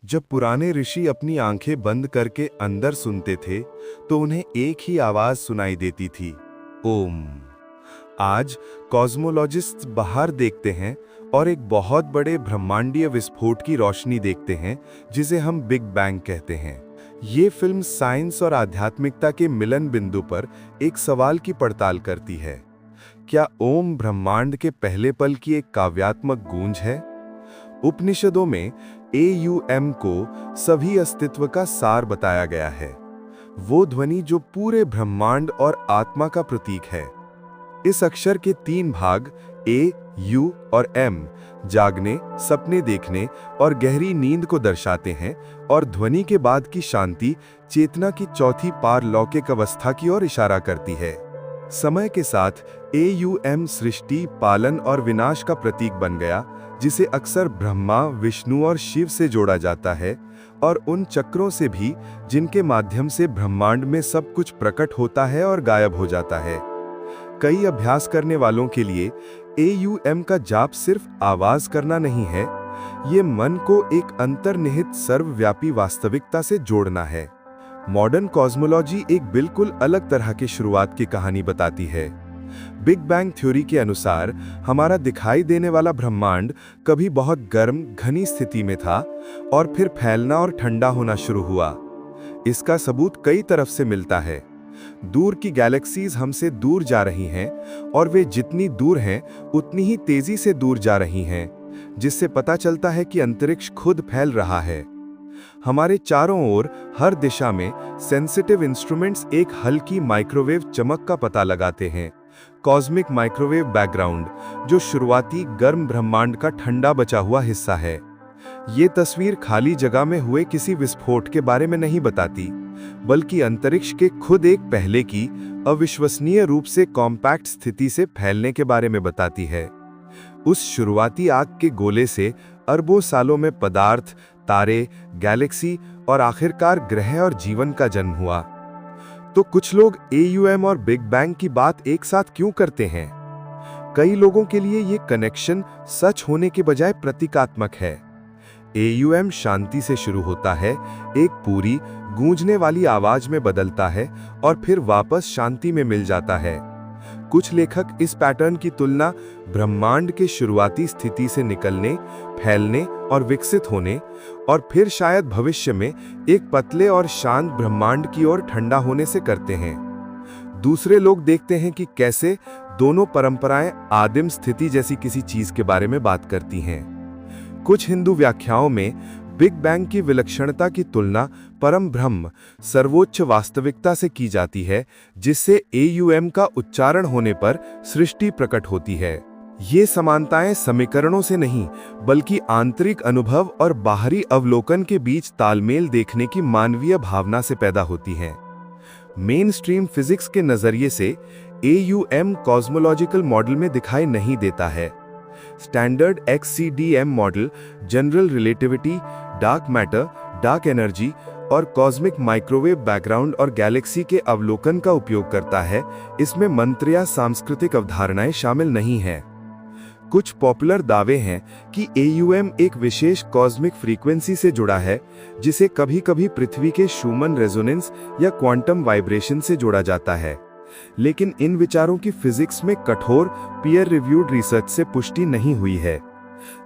जब पुराने ऋषि अपनी आंखें बंद करके अंदर सुनते थे तो उन्हें एक ही आवाज सुनाई देती थी, ओम। आज कॉस्मोलॉजिस्ट्स बाहर देखते हैं और एक बहुत बड़े ब्रह्मांडीय विस्फोट की रोशनी देखते हैं जिसे हम बिग बैंग कहते हैं। ये फिल्म साइंस और आध्यात्मिकता के मिलन बिंदु पर एक सवाल की पड़ताल करती है। क्या ओम ब्रह्मांड के पहले पल की एक काव्यात्मक गूंज है? उपनिषदों में AUM को सभी अस्तित्व का सार बताया गया है, वो ध्वनि जो पूरे ब्रह्मांड और आत्मा का प्रतीक है। इस अक्षर के 3 भाग A, U और M जागने, सपने देखने और गहरी नींद को दर्शाते हैं और ध्वनि के बाद की शांति चेतना की चौथी पारलौकिक अवस्था की ओर इशारा करती है। समय के साथ AUM सृष्टि, पालन और विनाश का प्रतीक बन गया, जिसे अक्सर ब्रह्मा, विष्णु और शिव से जोड़ा जाता है, और उन चक्रों से भी जिनके माध्यम से ब्रह्मांड में सब कुछ प्रकट होता है और गायब हो जाता है। कई अभ्यास करने वालों के लिए AUM का जाप सिर्फ आवाज करना नहीं है, ये मन को एक अंतर्निहित सर्वव्यापी वास्तविकता से जोड़ना है। मॉडर्न कॉस्मोलॉजी एक बिल्कुल अलग तरह की शुरुआत की कहानी बताती है। बिग बैंग थ्योरी के अनुसार हमारा दिखाई देने वाला ब्रह्मांड कभी बहुत गर्म, घनी स्थिति में था और फिर फैलना और ठंडा होना शुरू हुआ। इसका सबूत कई तरफ से मिलता है। दूर की गैलेक्सीज हमसे दूर जा रही हैं और वे जितनी दूर हैं उतनी ही तेजी से दूर जा रही हैं, जिससे पता चलता है कि अंतरिक्ष खुद फैल रहा है। हमारे चारों ओर हर दिशा में सेंसिटिव इंस्ट्रूमेंट्स एक हल्की माइक्रोवेव चमक का पता लगाते हैं, कॉस्मिक माइक्रोवेव बैकग्राउंड, जो शुरुआती गर्म ब्रह्मांड का ठंडा बचा हुआ हिस्सा है। ये तस्वीर खाली जगह में हुए किसी विस्फोट के बारे में नहीं बताती, बल्कि अंतरिक्ष के खुद एक पहले की अविश्वसनीय रूप से कॉम्पैक्ट स्थिति से फैलने के बारे में बताती है। उस शुरुआती आग के गोले से अरबों सालों में पदार्थ, तारे, गैलेक्सी और आखिरकार ग्रह और जीवन का जन्म हुआ। तो कुछ लोग AUM और बिग बैंग की बात एक साथ क्यों करते हैं? कई लोगों के लिए ये कनेक्शन सच होने के बजाय प्रतीकात्मक है। AUM शांति से शुरू होता है, एक पूरी गूंजने वाली आवाज में बदलता है और फिर वापस शांति में मिल जाता है। कुछ लेखक इस पैटर्न की तुलना ब्रह्मांड के शुरुआती स्थिति से निकलने, फैलने और विकसित होने, और फिर शायद भविष्य में एक पतले और शांत ब्रह्मांड की ओर ठंडा होने से करते हैं। दूसरे लोग देखते हैं कि कैसे दोनों परंपराएं आदिम स्थिति जैसी किसी चीज के बारे में बात करती हैं। कुछ हिंदू व्याख्याओं में बिग बैंग की विलक्षणता की तुलना परम ब्रह्म, सर्वोच्च वास्तविकता से की जाती है, जिससे AUM का उच्चारण होने पर सृष्टि प्रकट होती है। ये समानताएं समीकरणों से नहीं, बल्कि आंतरिक अनुभव और बाहरी अवलोकन के बीच तालमेल देखने की मानवीय भावना से पैदा होती हैं। मेन स्ट्रीम फिजिक्स के नजरिए से AUM कॉस्मोलॉजिकल मॉडल में दिखाई नहीं देता है। Standard XCDM model general relativity, dark matter, dark energy और कॉस्मिक माइक्रोवेव बैकग्राउंड और गैलेक्सी के अवलोकन का उपयोग करता है। इसमें मंत्र या सांस्कृतिक अवधारणाएं शामिल नहीं हैं। कुछ पॉपुलर दावे हैं कि AUM एक विशेष कॉस्मिक फ्रीक्वेंसी से जुड़ा है, जिसे कभी-कभी पृथ्वी के शूमन रेजोनेंस या क्वांटम वाइब्रेशन से जोड़ा जाता है। लेकिन इन विचारों की फिजिक्स में कठोर पीयर रिव्यूड रिसर्च से पुष्टि नहीं हुई है।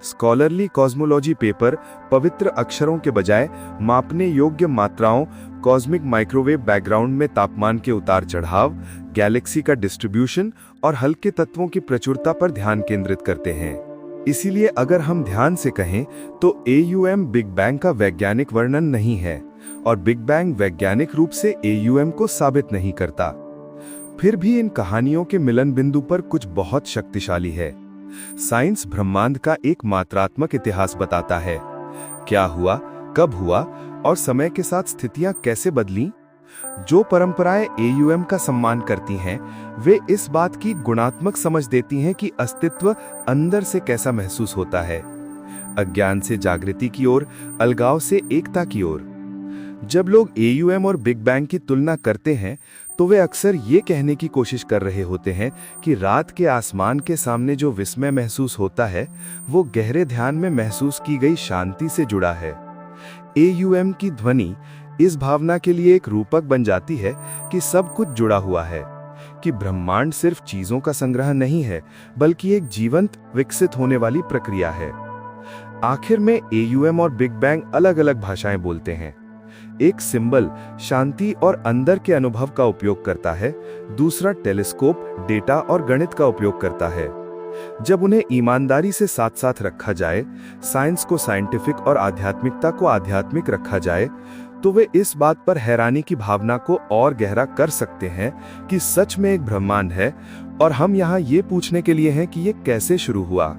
स्कॉलरली कॉस्मोलॉजी पेपर पवित्र अक्षरों के बजाय मापने योग्य मात्राओं, कॉस्मिक माइक्रोवेव बैकग्राउंड में तापमान के उतार चढ़ाव, गैलेक्सी का डिस्ट्रीब्यूशन और हल्के तत्वों की प्रचुरता पर ध्यान केंद्रित करते हैं। इसीलिए अगर हम ध्यान से कहें तो AUM बिग बैंग का वैज्ञानिक वर्णन नहीं है और बिग बैंग वैज्ञानिक रूप से AUM को साबित नहीं करता। फिर भी इन कहानियों के मिलन बिंदु पर कुछ बहुत शक्तिशाली है। साइंस ब्रह्मांड का एक मात्रात्मक इतिहास बताता है, क्या हुआ, कब हुआ और समय के साथ स्थितियां कैसे बदलीं। जो परंपराएं AUM का सम्मान करती हैं, वे इस बात की गुणात्मक समझ देती हैं कि अस्तित्व अंदर से कैसा महसूस होता है, अज्ञान से जागृति की ओर, अलगाव से एकता की ओर। जब लोग AUM और बिग बैंग की तुलना करते हैं तो वे अक्सर ये कहने की कोशिश कर रहे होते हैं कि रात के आसमान के सामने जो विस्मय महसूस होता है वो गहरे ध्यान में महसूस की गई शांति से जुड़ा है। AUM की ध्वनि इस भावना के लिए एक रूपक बन जाती है कि सब कुछ जुड़ा हुआ है, कि ब्रह्मांड सिर्फ चीजों का संग्रह नहीं है, बल्कि एक जीवंत, विकसित होने वाली प्रक्रिया है। आखिर में AUM और बिग बैंग अलग-अलग भाषाएं बोलते हैं। एक सिंबल शांति और अंदर के अनुभव का उपयोग करता है, दूसरा टेलीस्कोप, डेटा और गणित का उपयोग करता है। जब उन्हें ईमानदारी से साथ साथ रखा जाए, साइंस को साइंटिफिक और आध्यात्मिकता को आध्यात्मिक रखा जाए, तो वे इस बात पर हैरानी की भावना को और गहरा कर सकते हैं कि सच में एक ब्रह्मांड है, और हम यहाँ ये पूछने के लिए हैं कि ये कैसे शुरू हुआ।